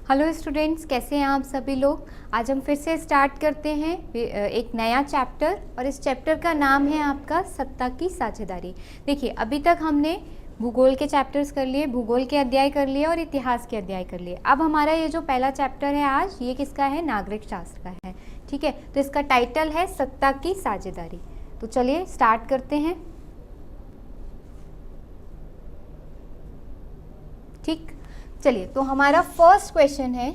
Hello students, कैसे हैं आप सभी लोग। आज हम फिर से स्टार्ट करते हैं एक नया चैप्टर, और इस चैप्टर का नाम है आपका सत्ता की साझेदारी। देखिए, अभी तक हमने भूगोल के चैप्टर्स कर लिए, भूगोल के अध्याय कर लिए और इतिहास के अध्याय कर लिए। अब हमारा ये जो पहला चैप्टर है आज, ये किसका है? नागरिक शास्त्र का है। ठीक है, तो इसका टाइटल है सत्ता की साझेदारी। तो चलिए स्टार्ट करते हैं। ठीक, चलिए, तो हमारा फर्स्ट क्वेश्चन है,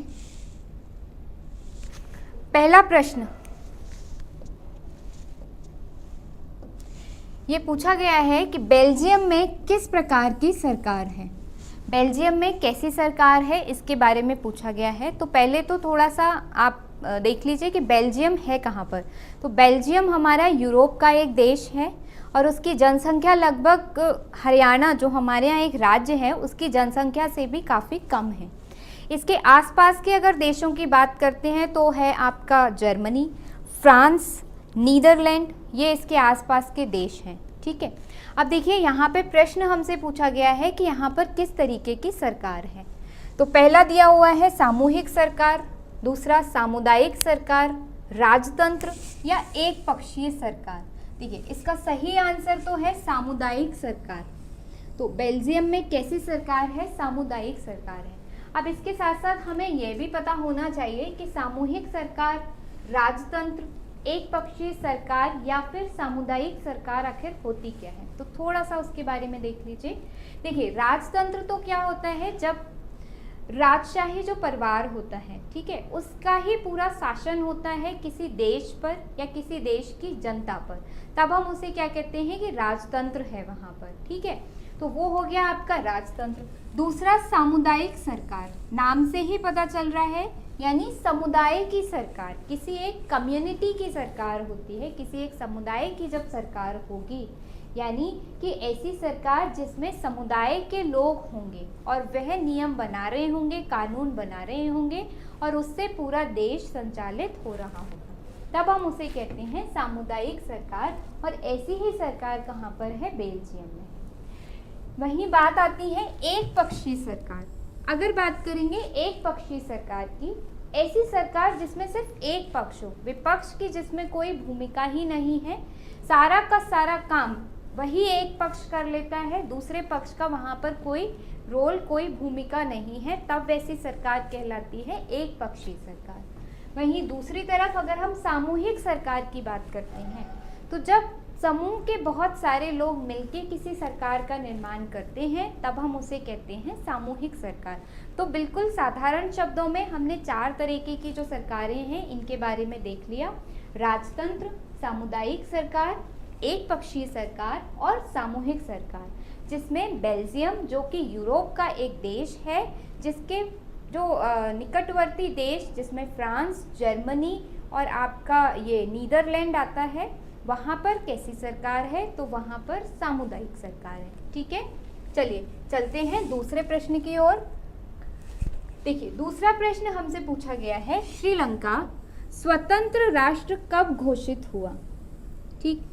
पहला प्रश्न ये पूछा गया है कि बेल्जियम में किस प्रकार की सरकार है। बेल्जियम में कैसी सरकार है, इसके बारे में पूछा गया है। तो पहले तो थोड़ा सा आप देख लीजिए कि बेल्जियम है कहाँ पर। तो बेल्जियम हमारा यूरोप का एक देश है और उसकी जनसंख्या लगभग हरियाणा, जो हमारे यहाँ एक राज्य है, उसकी जनसंख्या से भी काफ़ी कम है। इसके आसपास के अगर देशों की बात करते हैं तो है आपका जर्मनी, फ्रांस, नीदरलैंड, ये इसके आसपास के देश हैं। ठीक है, अब देखिए यहाँ पे प्रश्न हमसे पूछा गया है कि यहाँ पर किस तरीके की सरकार है। तो पहला दिया हुआ है सामूहिक सरकार, दूसरा सामुदायिक सरकार, राजतंत्र या एक पक्षीय सरकार। देखिए, इसका सही आंसर तो है सामुदायिक सरकार। तो बेल्जियम में कैसी सरकार है? सामुदायिक सरकार है। अब इसके साथ साथ हमें यह भी पता होना चाहिए कि सामूहिक सरकार, राजतंत्र, एक पक्षीय सरकार या फिर सामुदायिक सरकार आखिर होती क्या है। तो थोड़ा सा उसके बारे में देख लीजिए। देखिए, राजतंत्र तो क्या होता है, जब राजशाही जो परिवार होता है, ठीक है, उसका ही पूरा शासन होता है किसी देश पर या किसी देश की जनता पर, तब हम उसे क्या कहते हैं कि राजतंत्र है वहाँ पर। ठीक है, तो वो हो गया आपका राजतंत्र। दूसरा सामुदायिक सरकार, नाम से ही पता चल रहा है, यानी समुदाय की सरकार, किसी एक कम्युनिटी की सरकार होती है, किसी एक समुदाय की जब सरकार होगी, यानी कि ऐसी सरकार जिसमें समुदाय के लोग होंगे और वह नियम बना रहे होंगे, कानून बना रहे होंगे और उससे पूरा देश संचालित हो रहा होगा, तब हम उसे कहते हैं सामुदायिक सरकार। और ऐसी ही सरकार कहाँ पर है? बेल्जियम में। वहीं बात आती है एक पक्षीय सरकार। अगर बात करेंगे एक पक्षीय सरकार की, ऐसी सरकार जिसमें सिर्फ एक पक्ष हो, विपक्ष की जिसमें कोई भूमिका ही नहीं है, सारा का सारा काम वही एक पक्ष कर लेता है, दूसरे पक्ष का वहाँ पर कोई रोल, कोई भूमिका नहीं है, तब वैसी सरकार कहलाती है एक पक्षीय सरकार। वहीं दूसरी तरफ अगर हम सामूहिक सरकार की बात करते हैं, तो जब समूह के बहुत सारे लोग मिलकर किसी सरकार का निर्माण करते हैं, तब हम उसे कहते हैं सामूहिक सरकार। तो बिल्कुल साधारण शब्दों में हमने 4 तरीके की जो सरकारें हैं इनके बारे में देख लिया: राजतंत्र, सामुदायिक सरकार, एक पक्षीय सरकार और सामूहिक सरकार, जिसमें बेल्जियम, जो कि यूरोप का एक देश है, जिसके जो निकटवर्ती देश, जिसमें फ्रांस, जर्मनी और आपका ये नीदरलैंड आता है, वहाँ पर कैसी सरकार है? तो वहाँ पर सामुदायिक सरकार है। ठीक है, चलिए चलते हैं दूसरे प्रश्न की ओर। देखिए, दूसरा प्रश्न हमसे पूछा गया है, श्रीलंका स्वतंत्र राष्ट्र कब घोषित हुआ? ठीक,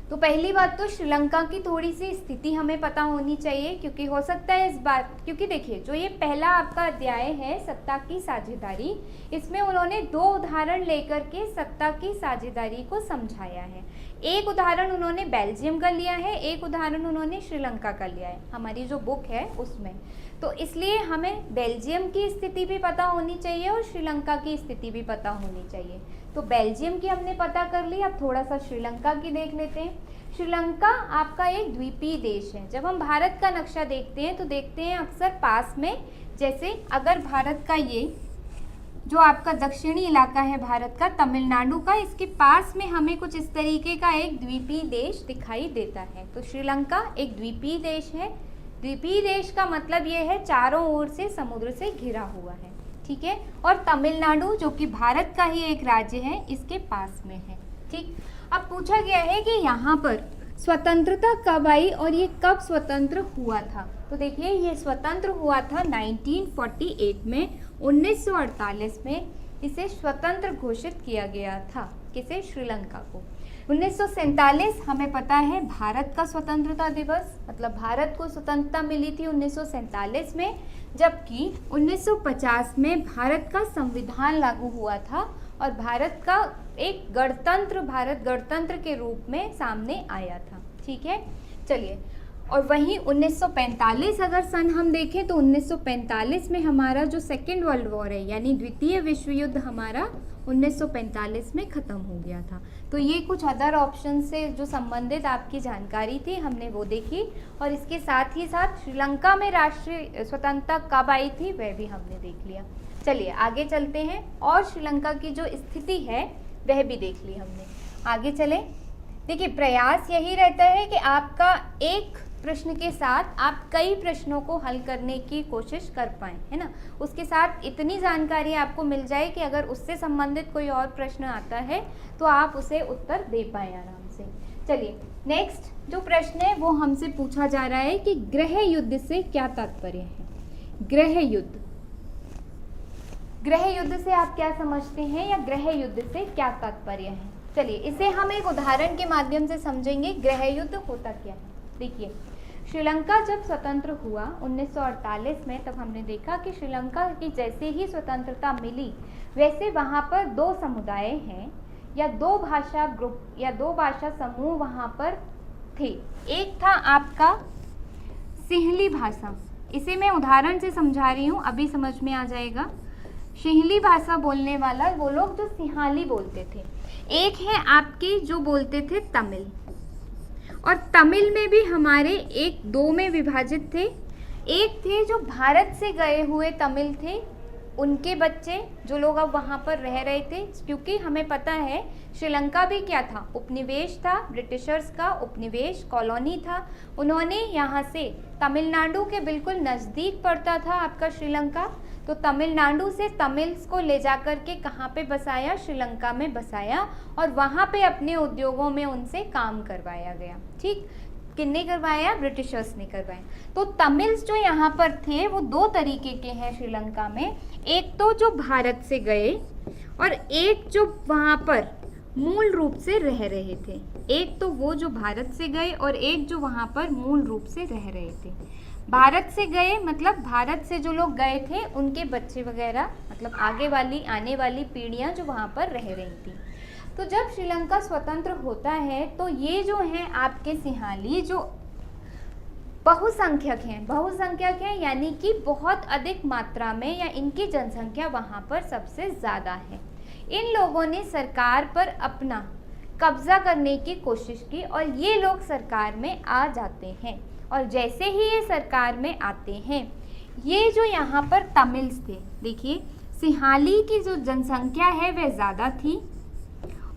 तो पहली बात तो श्रीलंका की थोड़ी सी स्थिति हमें पता होनी चाहिए, क्योंकि हो सकता है इस बात, क्योंकि देखिए जो ये पहला आपका अध्याय है सत्ता की साझेदारी, इसमें उन्होंने 2 उदाहरण लेकर के सत्ता की साझेदारी को समझाया है। एक उदाहरण उन्होंने बेल्जियम का लिया है, एक उदाहरण उन्होंने श्रीलंका का लिया है हमारी जो बुक है उसमें। तो इसलिए हमें बेल्जियम की स्थिति भी पता होनी चाहिए और श्रीलंका की स्थिति भी पता होनी चाहिए। तो बेल्जियम की हमने पता कर ली, अब थोड़ा सा श्रीलंका की देख लेते हैं। श्रीलंका आपका एक द्वीपीय देश है। जब हम भारत का नक्शा देखते हैं तो देखते हैं अक्सर पास में, जैसे अगर भारत का ये जो आपका दक्षिणी इलाका है भारत का, तमिलनाडु का, इसके पास में हमें कुछ इस तरीके का एक द्वीपीय देश दिखाई देता है। तो श्रीलंका एक द्वीपीय देश है। द्वीपीय देश का मतलब ये है चारों ओर से समुद्र से घिरा हुआ है। ठीक है, और तमिलनाडु जो कि भारत का ही एक राज्य है, इसके पास में है। ठीक, अब पूछा गया है कि यहाँ पर स्वतंत्रता कब आई और ये कब स्वतंत्र हुआ था। तो देखिए, ये स्वतंत्र हुआ था 1948 में, 1948 में इसे स्वतंत्र घोषित किया गया था। किसे? श्रीलंका को। 1947 हमें पता है भारत का स्वतंत्रता दिवस, मतलब भारत को स्वतंत्रता मिली थी 1947 में, जबकि 1950 में भारत का संविधान लागू हुआ था और भारत का एक गणतंत्र, भारत गणतंत्र के रूप में सामने आया था। ठीक है, चलिए। और वहीं 1945 अगर सन हम देखें तो 1945 में हमारा जो सेकेंड वर्ल्ड वॉर है, यानी द्वितीय विश्व युद्ध हमारा 1945 में ख़त्म हो गया था। तो ये कुछ अदर ऑप्शन से जो संबंधित आपकी जानकारी थी हमने वो देखी, और इसके साथ ही साथ श्रीलंका में राष्ट्रीय स्वतंत्रता कब आई थी वह भी हमने देख लिया। चलिए आगे चलते हैं, और श्रीलंका की जो स्थिति है वह भी देख ली हमने। आगे चलें। देखिए, प्रयास यही रहता है कि आपका एक प्रश्न के साथ आप कई प्रश्नों को हल करने की कोशिश कर पाएँ, है ना। उसके साथ इतनी जानकारी आपको मिल जाए कि अगर उससे संबंधित कोई और प्रश्न आता है तो आप उसे उत्तर दे पाएँ आराम से। चलिए, नेक्स्ट जो प्रश्न है वो हमसे पूछा जा रहा है कि गृह युद्ध से क्या तात्पर्य है। गृह युद्ध, गृह युद्ध से आप क्या समझते हैं, या गृह युद्ध से क्या तात्पर्य है। चलिए, इसे हम एक उदाहरण के माध्यम से समझेंगे। गृह युद्ध होता क्या है। देखिए, श्रीलंका जब स्वतंत्र हुआ 1948 में, तब हमने देखा कि श्रीलंका की जैसे ही स्वतंत्रता मिली वैसे वहाँ पर दो समुदाय हैं, या दो भाषा ग्रुप या दो भाषा समूह वहाँ पर थे। एक था आपका सिंहली भाषा, इसे मैं उदाहरण से समझा रही हूँ, अभी समझ में आ जाएगा। सिंहली भाषा बोलने वाला वो लोग जो सिंहाली बोलते थे। एक है आपके जो बोलते थे तमिल, और तमिल में भी हमारे एक दो में विभाजित थे। एक थे जो भारत से गए हुए तमिल थे, उनके बच्चे जो लोग अब वहाँ पर रह रहे थे, क्योंकि हमें पता है श्रीलंका भी क्या था, उपनिवेश था, ब्रिटिशर्स का उपनिवेश, कॉलोनी था। उन्होंने यहाँ से तमिलनाडु के बिल्कुल नज़दीक पड़ता था आपका श्रीलंका, तो तमिलनाडु से तमिल्स को ले जाकर के कहाँ पे बसाया, श्रीलंका में बसाया, और वहाँ पे अपने उद्योगों में उनसे काम करवाया गया। ठीक, किसने करवाया, ब्रिटिशर्स ने करवाया। तो तमिल्स जो यहाँ पर थे वो दो तरीके के हैं श्रीलंका में, एक तो जो भारत से गए और एक जो वहाँ पर मूल रूप से रह रहे थे। एक तो वो जो भारत से गए और एक जो वहाँ पर मूल रूप से रह रहे थे। भारत से गए मतलब भारत से जो लोग गए थे उनके बच्चे वगैरह, मतलब आने वाली पीढ़ियाँ जो वहाँ पर रह रही थी। तो जब श्रीलंका स्वतंत्र होता है तो ये जो हैं आपके सिंहाली जो बहुसंख्यक हैं यानी कि बहुत अधिक मात्रा में, या इनकी जनसंख्या वहाँ पर सबसे ज़्यादा है। इन लोगों ने सरकार पर अपना कब्जा करने की कोशिश की और ये लोग सरकार में आ जाते हैं। और जैसे ही ये सरकार में आते हैं, ये जो यहाँ पर तमिल्स थे, देखिए सिंहाली की जो जनसंख्या है वह ज़्यादा थी,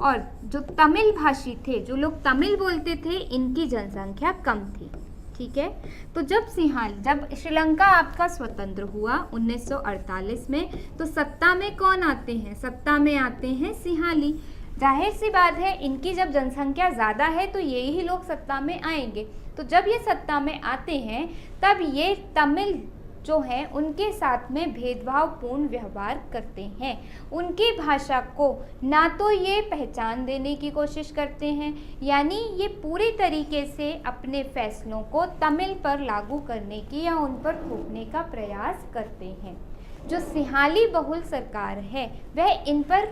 और जो तमिल भाषी थे, जो लोग तमिल बोलते थे, इनकी जनसंख्या कम थी। ठीक है, तो जब श्रीलंका आपका स्वतंत्र हुआ 1948 में, तो सत्ता में कौन आते हैं, सत्ता में आते हैं सिंहाली। जाहिर सी बात है, इनकी जब जनसंख्या ज़्यादा है तो यही लोग सत्ता में आएंगे। तो जब ये सत्ता में आते हैं तब ये तमिल जो है उनके साथ में भेदभावपूर्ण व्यवहार करते हैं। उनकी भाषा को ना तो ये पहचान देने की कोशिश करते हैं, यानी ये पूरी तरीके से अपने फैसलों को तमिल पर लागू करने की या उन पर थोपने का प्रयास करते हैं। जो सिंहाली बहुल सरकार है वह इन पर,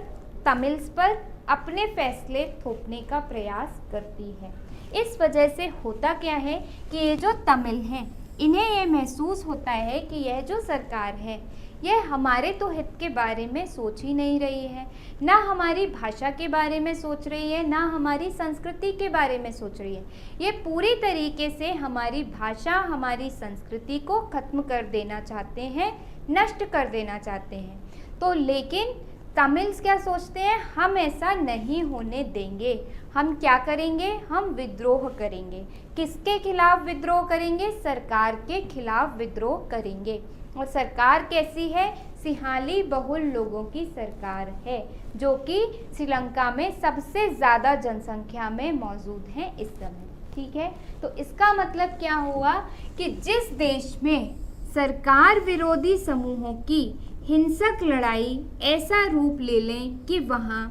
तमिल्स पर अपने फैसले थोपने का प्रयास करती है। इस वजह से होता क्या है कि ये जो तमिल हैं, इन्हें ये महसूस होता है कि यह जो सरकार है यह हमारे तो हित के बारे में सोच ही नहीं रही है, ना हमारी भाषा के बारे में सोच रही है, ना हमारी संस्कृति के बारे में सोच रही है। ये पूरी तरीके से हमारी भाषा, हमारी संस्कृति को ख़त्म कर देना चाहते हैं, नष्ट कर देना चाहते हैं। तो लेकिन तमिल्स क्या सोचते हैं, हम ऐसा नहीं होने देंगे। हम क्या करेंगे, हम विद्रोह करेंगे। किसके खिलाफ विद्रोह करेंगे, सरकार के खिलाफ विद्रोह करेंगे। और सरकार कैसी है, सिंहाली बहुल लोगों की सरकार है, जो कि श्रीलंका में सबसे ज़्यादा जनसंख्या में मौजूद है इस समय। ठीक है, तो इसका मतलब क्या हुआ कि जिस देश में सरकार विरोधी समूहों की हिंसक लड़ाई ऐसा रूप ले लें कि वहाँ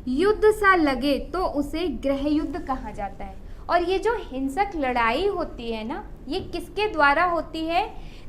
युद्ध सा लगे तो उसे गृह युद्ध कहा जाता है। और ये जो हिंसक लड़ाई होती है ना, ये किसके द्वारा होती है?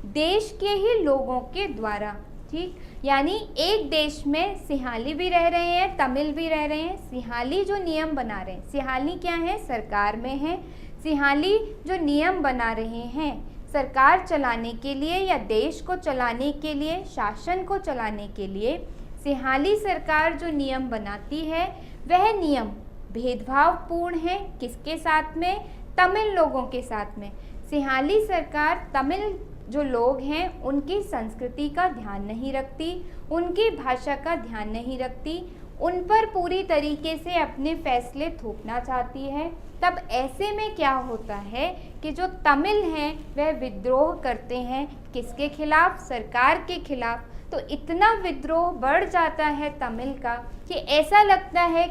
देश के ही लोगों के द्वारा। ठीक, यानी एक देश में सिंहाली भी रह रहे हैं, तमिल भी रह रहे हैं। सिंहाली जो नियम बना रहे हैं, सिंहाली क्या है? सरकार में है। सिंहाली जो नियम बना रहे हैं सरकार चलाने के लिए या देश को चलाने के लिए, शासन को चलाने के लिए, सिंहाली सरकार जो नियम बनाती है वह नियम भेदभावपूर्ण है। किसके साथ में? तमिल लोगों के साथ में। सिंहाली सरकार तमिल जो लोग हैं उनकी संस्कृति का ध्यान नहीं रखती, उनकी भाषा का ध्यान नहीं रखती, उन पर पूरी तरीके से अपने फैसले थोपना चाहती है। तब ऐसे में क्या होता है कि जो तमिल हैं वह विद्रोह करते हैं। किसके खिलाफ? सरकार के खिलाफ। तो इतना विद्रोह बढ़ जाता है तमिल का कि ऐसा लगता है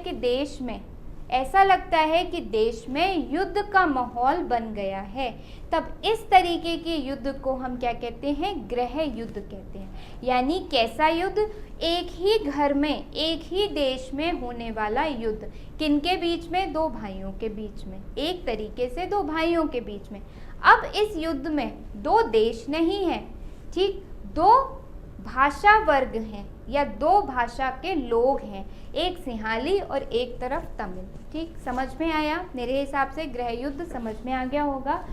कि देश में युद्ध का माहौल बन गया है। तब इस तरीके के युद्ध को हम क्या कहते हैं? गृह युद्ध कहते हैं। यानी कैसा युद्ध? एक ही घर में, एक ही देश में होने वाला युद्ध। किनके बीच में? दो भाइयों के बीच में। एक तरीके से दो भाइयों के बीच में। अब इस युद्ध में दो देश नहीं है, ठीक, दो भाषा वर्ग हैं या दो भाषा के लोग हैं, एक सिंहाली और एक तरफ तमिल। ठीक, समझ में आया? मेरे हिसाब से गृह युद्ध समझ में आ गया होगा।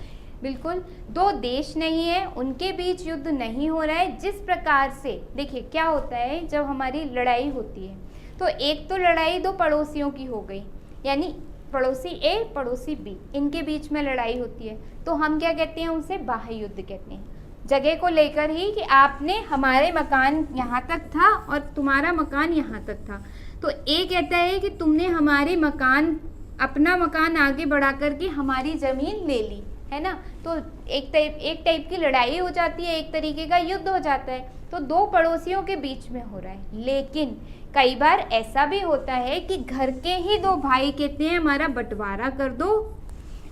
बिल्कुल, दो देश नहीं है, उनके बीच युद्ध नहीं हो रहा है। जिस प्रकार से देखिए क्या होता है जब हमारी लड़ाई होती है, तो एक तो लड़ाई दो पड़ोसियों की हो गई, यानी पड़ोसी ए पड़ोसी बी, इनके बीच में लड़ाई होती है, तो हम क्या कहते हैं? उसे बाह्य युद्ध कहते हैं। जगह को लेकर ही कि आपने, हमारे मकान यहाँ तक था और तुम्हारा मकान यहाँ तक था, तो ए कहता है कि तुमने हमारे मकान, अपना मकान आगे बढ़ा करके हमारी ज़मीन ले ली, है ना। तो एक टाइप की लड़ाई हो जाती है, एक तरीके का युद्ध हो जाता है। तो दो पड़ोसियों के बीच में हो रहा है। लेकिन कई बार ऐसा भी होता है कि घर के ही दो भाई कहते हैं हमारा बंटवारा कर दो,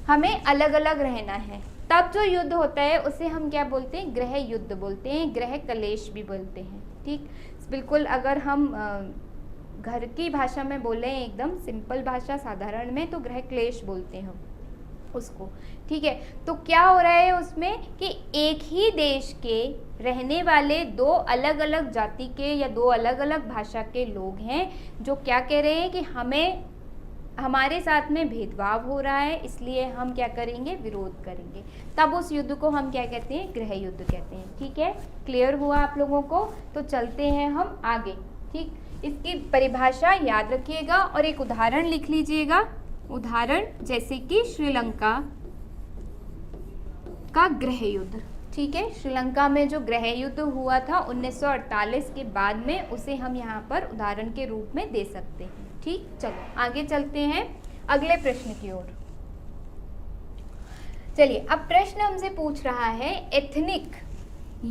हमें अलग अलग रहना है। तब जो युद्ध होता है उसे हम क्या बोलते हैं? गृह युद्ध बोलते हैं, गृह कलेश भी बोलते हैं। ठीक, बिल्कुल, अगर हम घर की भाषा में बोलें, एकदम सिंपल भाषा साधारण में, तो गृह क्लेश बोलते हैं उसको। ठीक है, तो क्या हो रहा है उसमें कि एक ही देश के रहने वाले दो अलग अलग जाति के या दो अलग अलग भाषा के लोग हैं जो क्या कह रहे हैं कि हमारे साथ में भेदभाव हो रहा है, इसलिए हम क्या करेंगे? विरोध करेंगे। तब उस युद्ध को हम क्या कहते हैं? गृह युद्ध कहते हैं। ठीक है, क्लियर हुआ आप लोगों को? तो चलते हैं हम आगे। ठीक, इसकी परिभाषा याद रखिएगा और एक उदाहरण लिख लीजिएगा। उदाहरण जैसे कि श्रीलंका का गृह युद्ध। ठीक है, श्रीलंका में जो गृह युद्ध हुआ था 1948 के बाद में, उसे हम यहाँ पर उदाहरण के रूप में दे सकते हैं। ठीक, चलो आगे चलते हैं अगले प्रश्न की ओर। चलिए, अब प्रश्न हमसे पूछ रहा है एथनिक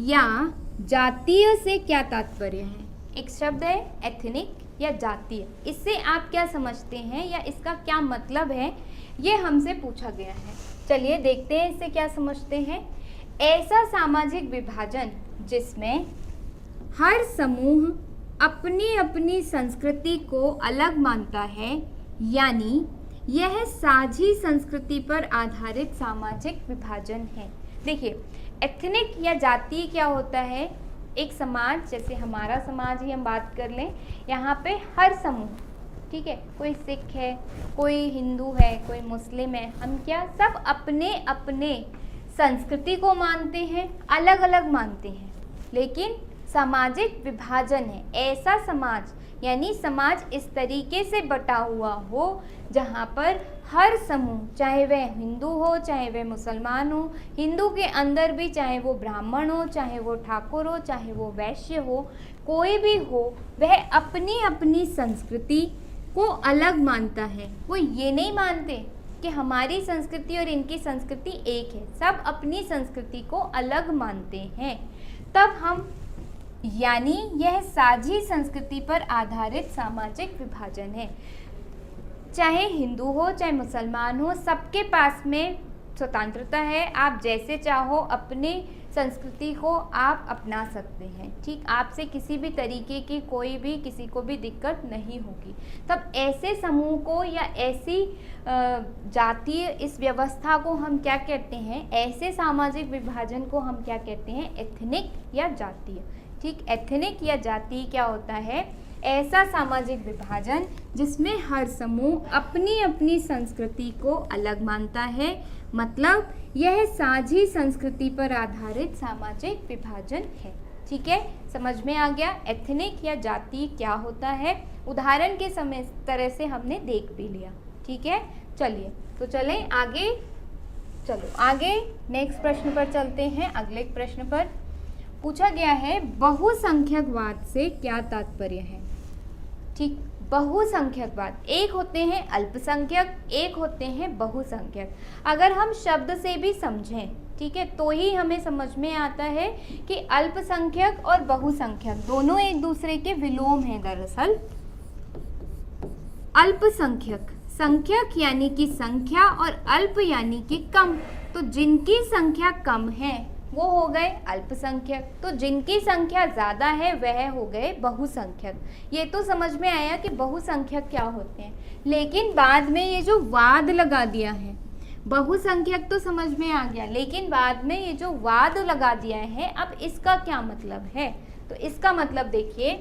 या जातीय से क्या तात्पर्य है। एक शब्द है एथनिक या जातीय, इससे आप क्या समझते हैं या इसका क्या मतलब है, ये हमसे पूछा गया है। चलिए देखते हैं इससे क्या समझते हैं। ऐसा सामाजिक विभाजन जिसमें हर समूह अपनी अपनी संस्कृति को अलग मानता है, यानी यह साझी संस्कृति पर आधारित सामाजिक विभाजन है। देखिए, एथनिक या जातीय क्या होता है? एक समाज, जैसे हमारा समाज ही हम बात कर लें, यहाँ पे हर समूह, ठीक है, कोई सिख है, कोई हिंदू है, कोई मुस्लिम है, हम क्या सब अपने अपने संस्कृति को मानते हैं, अलग अलग मानते हैं। लेकिन सामाजिक विभाजन है ऐसा समाज, यानी समाज इस तरीके से बटा हुआ हो जहाँ पर हर समूह, चाहे वह हिंदू हो चाहे वह मुसलमान हो, हिंदू के अंदर भी चाहे वो ब्राह्मण हो, चाहे वो ठाकुर हो, चाहे वो वैश्य हो, कोई भी हो, वह अपनी अपनी संस्कृति को अलग मानता है। वो ये नहीं मानते कि हमारी संस्कृति और इनकी संस्कृति एक है, सब अपनी संस्कृति को अलग मानते हैं। तब हम, यानी यह साझी संस्कृति पर आधारित सामाजिक विभाजन है। चाहे हिंदू हो चाहे मुसलमान हो, सबके पास में स्वतंत्रता है, आप जैसे चाहो अपने संस्कृति को आप अपना सकते हैं। ठीक, आपसे किसी भी तरीके की कोई भी किसी को भी दिक्कत नहीं होगी। तब ऐसे समूह को या ऐसी जातीय इस व्यवस्था को हम क्या कहते हैं, ऐसे सामाजिक विभाजन को हम क्या कहते हैं, एथनिक या जातीय। ठीक, एथनिक या जातीय क्या होता है, ऐसा सामाजिक विभाजन जिसमें हर समूह अपनी अपनी संस्कृति को अलग मानता है, मतलब यह साझी संस्कृति पर आधारित सामाजिक विभाजन है। ठीक है, समझ में आ गया एथनिक या जातीय क्या होता है। उदाहरण के समय तरह से हमने देख भी लिया। ठीक है, चलिए तो चलें आगे। चलो आगे नेक्स्ट प्रश्न पर चलते हैं। अगले प्रश्न पर पूछा गया है, बहुसंख्यकवाद से क्या तात्पर्य है। ठीक, बहुसंख्यकवाद, एक होते हैं अल्पसंख्यक, एक होते हैं बहुसंख्यक। अगर हम शब्द से भी समझें, ठीक है, तो ही हमें समझ में आता है कि अल्पसंख्यक और बहुसंख्यक दोनों एक दूसरे के विलोम हैं। दरअसल अल्पसंख्यक, संख्यक यानी कि संख्या, और अल्प यानी कि कम, तो जिनकी संख्या कम है वो हो गए अल्पसंख्यक, तो जिनकी संख्या ज़्यादा है वह हो गए बहुसंख्यक। ये तो समझ में आया कि बहुसंख्यक क्या होते हैं, लेकिन बाद में ये जो वाद लगा दिया है, बहुसंख्यक तो समझ में आ गया, लेकिन बाद में ये जो वाद लगा दिया है, अब इसका क्या मतलब है। तो इसका मतलब देखिए,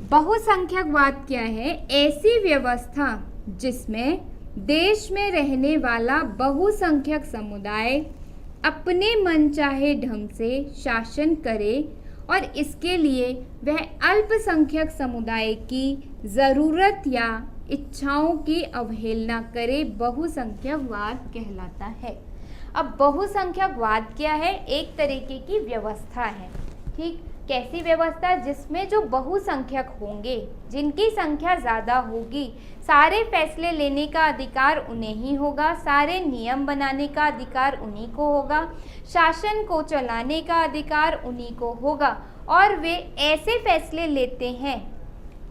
बहुसंख्यकवाद क्या है, ऐसी व्यवस्था जिसमें देश में रहने वाला बहुसंख्यक समुदाय अपने मनचाहे ढंग से शासन करे और इसके लिए वह अल्पसंख्यक समुदाय की ज़रूरत या इच्छाओं की अवहेलना करे, बहुसंख्यकवाद कहलाता है। अब बहुसंख्यकवाद क्या है, एक तरीके की व्यवस्था है। ठीक, कैसी व्यवस्था, जिसमें जो बहुसंख्यक होंगे, जिनकी संख्या ज़्यादा होगी, सारे फैसले लेने का अधिकार उन्हें ही होगा, सारे नियम बनाने का अधिकार उन्हीं को होगा, शासन को चलाने का अधिकार उन्हीं को होगा, और वे ऐसे फैसले लेते हैं,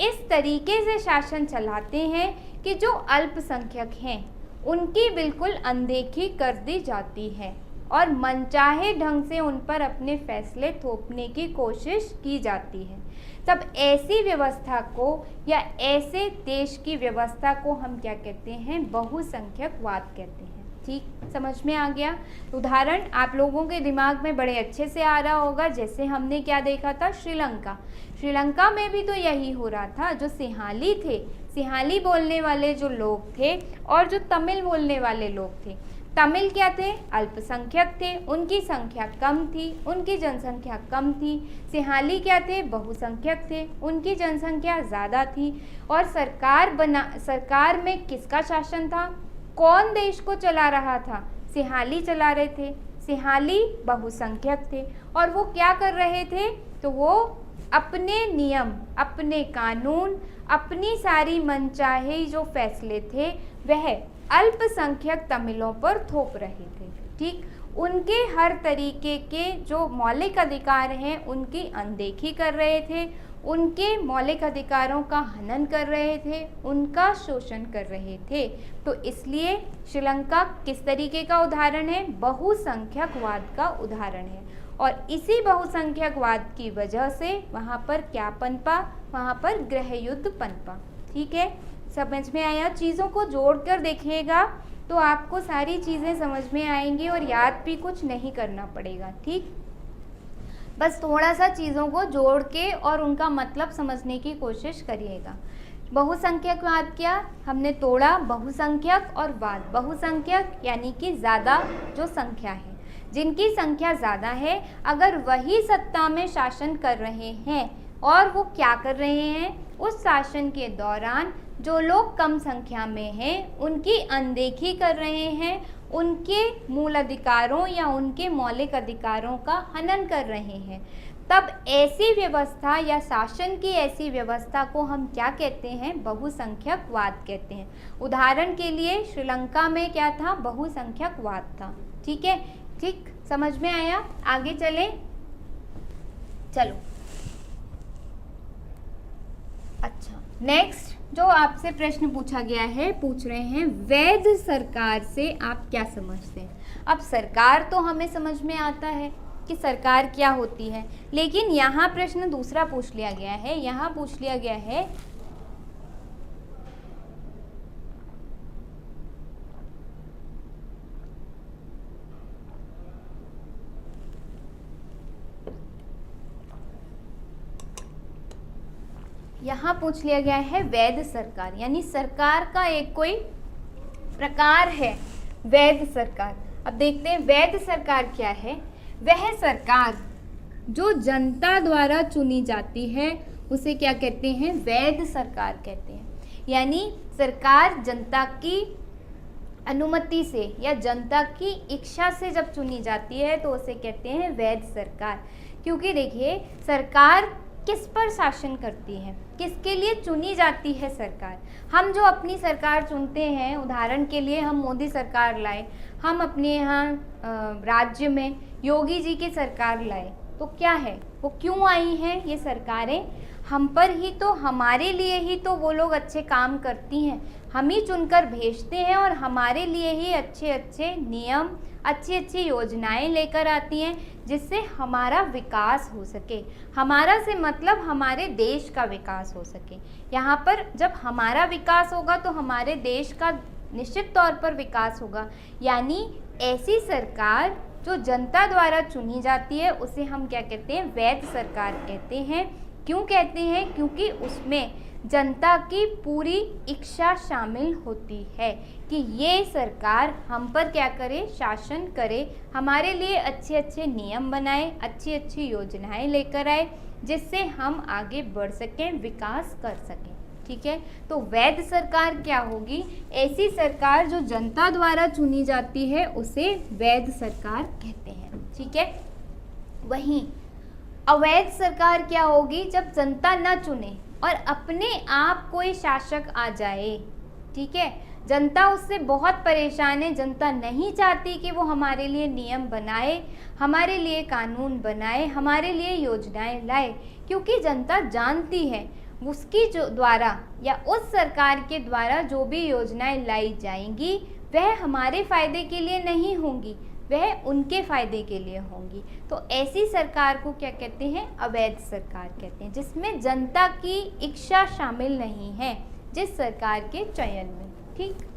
इस तरीके से शासन चलाते हैं कि जो अल्पसंख्यक हैं उनकी बिल्कुल अनदेखी कर दी जाती है और मनचाहे ढंग से उन पर अपने फैसले थोपने की कोशिश की जाती है। तब ऐसी व्यवस्था को या ऐसे देश की व्यवस्था को हम क्या कहते हैं, बहुसंख्यकवाद कहते हैं। ठीक, समझ में आ गया। उदाहरण आप लोगों के दिमाग में बड़े अच्छे से आ रहा होगा, जैसे हमने क्या देखा था, श्रीलंका। श्रीलंका में भी तो यही हो रहा था। जो सिंहाली थे, सिंहाली बोलने वाले जो लोग थे, और जो तमिल बोलने वाले लोग थे, तमिल क्या थे, अल्पसंख्यक थे, उनकी संख्या कम थी, उनकी जनसंख्या कम थी। सिंहाली क्या थे, बहुसंख्यक थे, उनकी जनसंख्या ज़्यादा थी। और सरकार में किसका शासन था, कौन देश को चला रहा था, सिंहाली चला रहे थे। सिंहाली बहुसंख्यक थे और वो क्या कर रहे थे, तो वो अपने नियम, अपने कानून, अपनी सारी मनचाहे जो फैसले थे वह अल्पसंख्यक तमिलों पर थोप रहे थे। ठीक, उनके हर तरीके के जो मौलिक अधिकार हैं उनकी अनदेखी कर रहे थे, उनके मौलिक अधिकारों का हनन कर रहे थे, उनका शोषण कर रहे थे। तो इसलिए श्रीलंका किस तरीके का उदाहरण है, बहुसंख्यकवाद का उदाहरण है। और इसी बहुसंख्यकवाद की वजह से वहाँ पर क्या पनपा, वहाँ पर गृह युद्ध पनपा। ठीक है, समझ में आया। चीज़ों को जोड़कर देखिएगा तो आपको सारी चीज़ें समझ में आएंगी और याद भी कुछ नहीं करना पड़ेगा। ठीक, बस थोड़ा सा चीज़ों को जोड़ के और उनका मतलब समझने की कोशिश करिएगा। बहुसंख्यकवाद क्या हमने तोड़ा, बहुसंख्यक और वाद। बहुसंख्यक यानी कि ज़्यादा जो संख्या है, जिनकी संख्या ज़्यादा है, अगर वही सत्ता में शासन कर रहे हैं और वो क्या कर रहे हैं, उस शासन के दौरान जो लोग कम संख्या में हैं उनकी अनदेखी कर रहे हैं, उनके मूल अधिकारों या उनके मौलिक अधिकारों का हनन कर रहे हैं, तब ऐसी व्यवस्था या शासन की ऐसी व्यवस्था को हम क्या कहते हैं, बहुसंख्यकवाद कहते हैं। उदाहरण के लिए श्रीलंका में क्या था, बहुसंख्यकवाद था। ठीक है, ठीक, समझ में आया। आगे चलें, चलो। अच्छा, नेक्स्ट जो आपसे प्रश्न पूछा गया है, पूछ रहे हैं वैध सरकार से आप क्या समझते हैं। अब सरकार तो हमें समझ में आता है, कि सरकार क्या होती है, लेकिन यहाँ प्रश्न दूसरा पूछ लिया गया है। यहाँ पूछ लिया गया है वैध सरकार, यानी सरकार का एक कोई प्रकार है वैध सरकार। अब देखते हैं वैध सरकार क्या है। वह सरकार जो जनता द्वारा चुनी जाती है उसे क्या कहते हैं, वैध सरकार कहते हैं। यानी सरकार जनता की अनुमति से या जनता की इच्छा से जब चुनी जाती है तो उसे कहते हैं वैध सरकार। क्योंकि देखिए सरकार किस पर शासन करती है, किसके लिए चुनी जाती है सरकार। हम जो अपनी सरकार चुनते हैं, उदाहरण के लिए हम मोदी सरकार लाए, हम अपने यहाँ राज्य में योगी जी की सरकार लाए, तो क्या है, वो क्यों आई हैं ये सरकारें, हम पर ही तो, हमारे लिए ही तो वो लोग अच्छे काम करती हैं, हम ही चुनकर भेजते हैं और हमारे लिए ही अच्छे अच्छे नियम, अच्छी अच्छी योजनाएं लेकर आती हैं जिससे हमारा विकास हो सके। हमारा से मतलब हमारे देश का विकास हो सके। यहाँ पर जब हमारा विकास होगा तो हमारे देश का निश्चित तौर पर विकास होगा। यानी ऐसी सरकार जो जनता द्वारा चुनी जाती है उसे हम क्या कहते हैं, वैध सरकार कहते हैं। क्यों कहते हैं, क्योंकि उसमें जनता की पूरी इच्छा शामिल होती है कि ये सरकार हम पर क्या करे, शासन करे, हमारे लिए अच्छे अच्छे नियम बनाए, अच्छी अच्छी योजनाएं लेकर आए जिससे हम आगे बढ़ सकें, विकास कर सकें। ठीक है, तो वैध सरकार क्या होगी, ऐसी सरकार जो जनता द्वारा चुनी जाती है उसे वैध सरकार कहते हैं। ठीक है, वहीं अवैध सरकार क्या होगी, जब जनता न चुने और अपने आप कोई शासक आ जाए। ठीक है, जनता उससे बहुत परेशान है, जनता नहीं चाहती कि वो हमारे लिए नियम बनाए, हमारे लिए कानून बनाए, हमारे लिए योजनाएं लाए, क्योंकि जनता जानती है उसकी जो द्वारा या उस सरकार के द्वारा जो भी योजनाएं लाई जाएंगी वह हमारे फ़ायदे के लिए नहीं होंगी, वह उनके फ़ायदे के लिए होंगी। तो ऐसी सरकार को क्या कहते हैं, अवैध सरकार कहते हैं, जिसमें जनता की इच्छा शामिल नहीं है जिस सरकार के चयन में। ठीक।